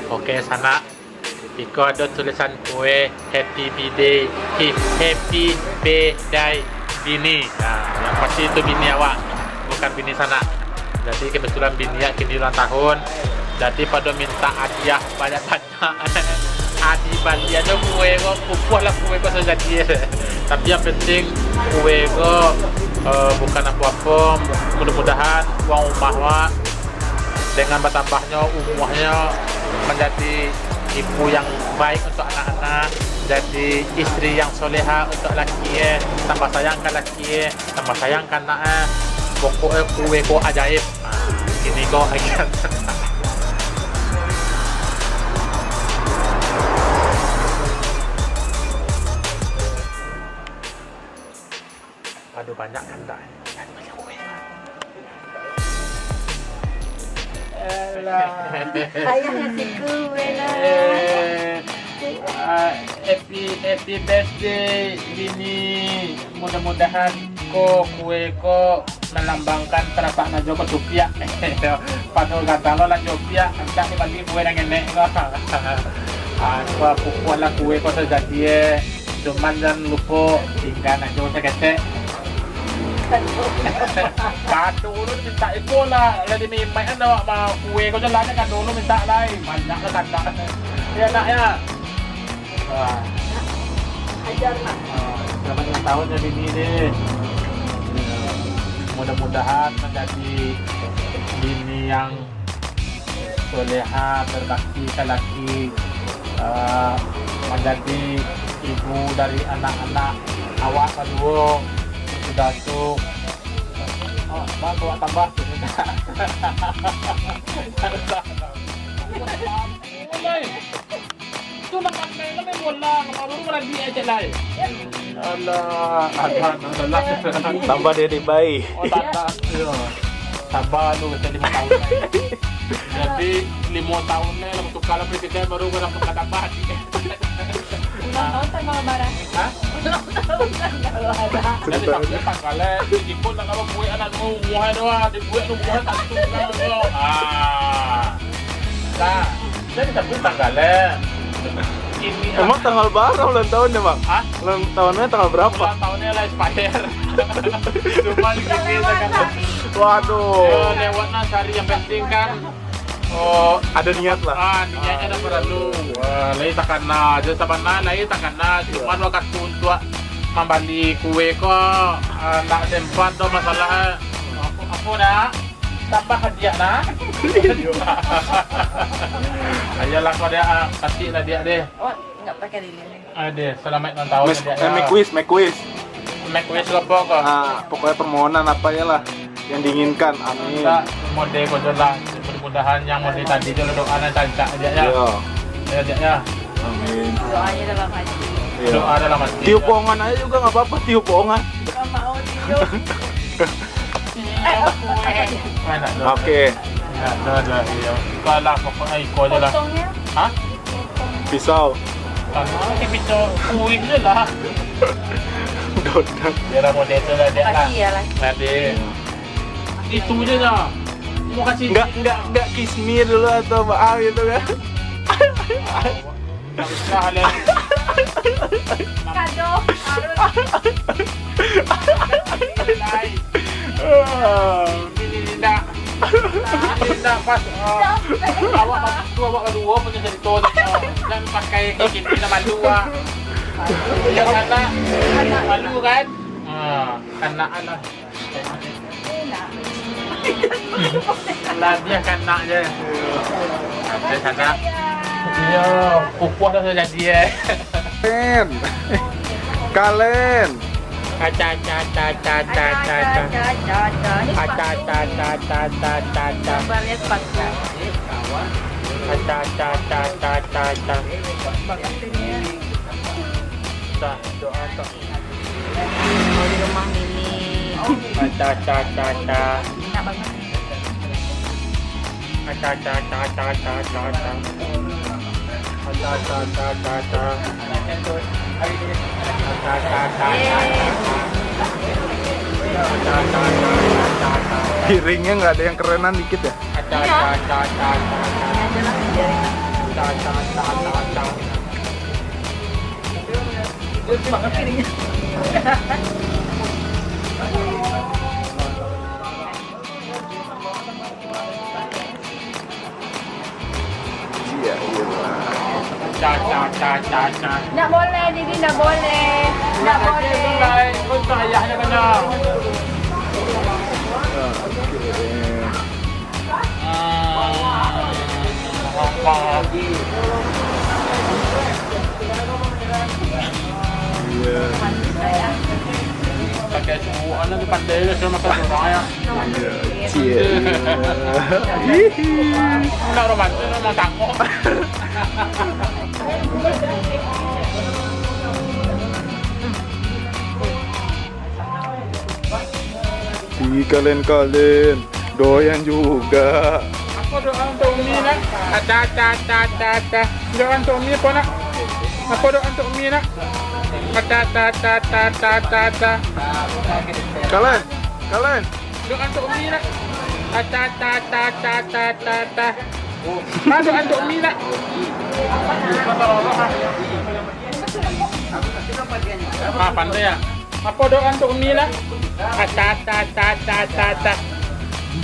Oke, sana Iko ada tulisan kue happy birthday, happy birthday bini. Nah, yang pasti itu bini awak, bukan bini sana. Jadi kebetulan bini ya kini ulang tahun. Jadi pada minta hadiah banyak-banyak. Adi bali ada kue kok pupuh lah kue kok saja dia. Tapi yang penting kue kok bukan apa-apa. Mudah-mudahan uang rumah wak dengan bertambahnya umurnya menjadi ibu yang baik untuk anak-anak, jadi istri yang soleha untuk laki, tambah sayang kan laki, tambah sayang kan anak. Pokoknya kue kok ajaib. Ini kok akan aduh banyak kan dah. Ayah ngasih kue lah. Happy birthday bini. Mudah-mudahan kue melambangkan terapak najo ke Jogja. Padu kata lo lah Jogja, entah ni bagi kue yang enek lo. Aku pupuh lah kue kau terjadi. Cuman jangan lupa tinggal najo sekecek. Kado dulu minta itu lah, jadi mimpi kan awak mau kue kau jalannya kan dulu minta lagi, banyak lah kanda. Ya nak ya. Ajar nak. Selamat ulang tahun ya bini deh. Mudah-mudahan menjadi bini yang soleha, berbakti ke laki, menjadi ibu dari anak-anak awak kedua. Sudah tuh bang bawa tambah itu makan mainan yang bola baru lagi aja lah. Allah Tambah dari bayi. Tambah lu jadi 5 tahun. Jadi 5 tahunnya lalu tukar lah presiden baru orang tukar tambah. Ulang tahun tanggal lebaran. Hah? Ulang tahun tanggal lebaran. Jadi sampai tanggalnya ikut nak apa kue anak mau muai doa di kue lu muai tak tukar lo. Nah, jadi sampai tanggalnya ini Emang tanggal berapa ulang tahunnya bang? Hah? Ulang tahunnya tanggal berapa? ulang tahunnya lah expire. Cuma gini kan. Waduh. Lewat nah cari yang penting kan. Ada niat lah. Niatnya dah perlu. Wah, lagi takkan na, jadi sabana lagi takkan na. Cuma waktu untuk membeli kue kok nak sempat tu masalah. Apa dah? Tambah hadiah nah. Ayolah kau dia kasih lah dia deh. Oh, enggak pakai lilin. Ada selamat ulang tahun dia. Make quiz. Make wish apa kok? Pokoknya permohonan apa ya lah yang diinginkan. Amin. Kita mode kau jelas. Mudah-mudahan yang mode tadi tu doa nak cancak dia ya. Ya dia ya. Amin. Doanya dalam hati. Doa dalam hati. Tiup bohongan aja juga nggak apa-apa, tiup bohongan. Enggak mau tiup. Oke. Ya, dah. Ya. Kalau pokoknya ikut je lah. Potongnya. Hah? Pisau. Kalau kita bisa kuih je lah. Donat. Dia dah mode tu lah dia lah. Kasih ya lah. Nanti. Itu je dah. Mau kasih. Enggak kiss me dulu atau apa gitu kan? Tak usah lah. Kado. Ini dah. Tidak pas awak kedua punya cerita dan pakai kayak gini nama dua ya karena malu kan anak lah dia kena je di sana dia pupuh dah jadi Kalen. Aca. Gambar lihat paksa. Doa tak. Mau di rumah Mimi. Aca. Enak banget. Piringnya nggak ada yang kerenan dikit ya? Ini aja lah jaring. Tembak kaki dia. Iya, iya. Ca. Nak boleh, Didi, nak boleh. Nak boleh. Untuk ayahnya kena. Iya. Pakai suhu anak tu pandai lah cuma makan orang ya. Cie. Nak romantis memang tangguh. Di kalian doyan juga. Aku doa untuk Umi nak. Ada. Doa untuk Umi apa nak? Apa doa untuk Umi nak? Ada. Kalian. Doa untuk Umi nak. Ada. Mana doa untuk Umi nak? Pandai ya. Apa doa untuk Umi nak? Ada.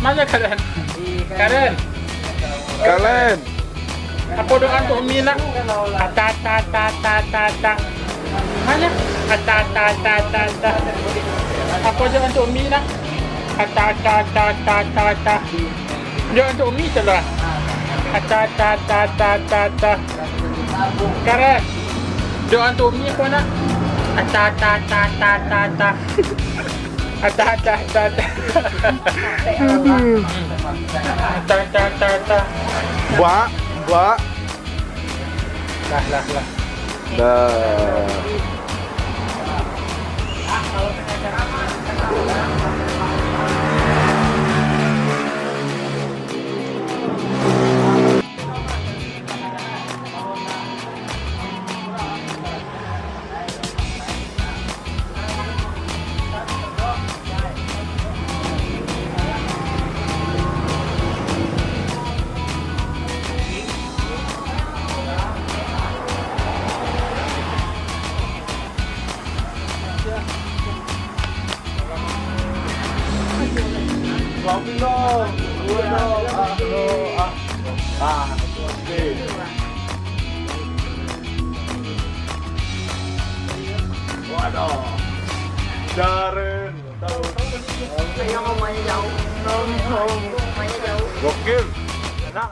Mana kalian? Karen. Apa doa untuk Umi nak? Ada. Mana? Ada. Apa doa untuk Umi nak? Ada. Doa untuk Umi tu lah. Ada. Karen. Doa untuk Umi apa nak? Ada. Buat. Lah. Dah. Waduh. Darren. Mamanya jauh. Mamanya jauh. Gokil. Enak.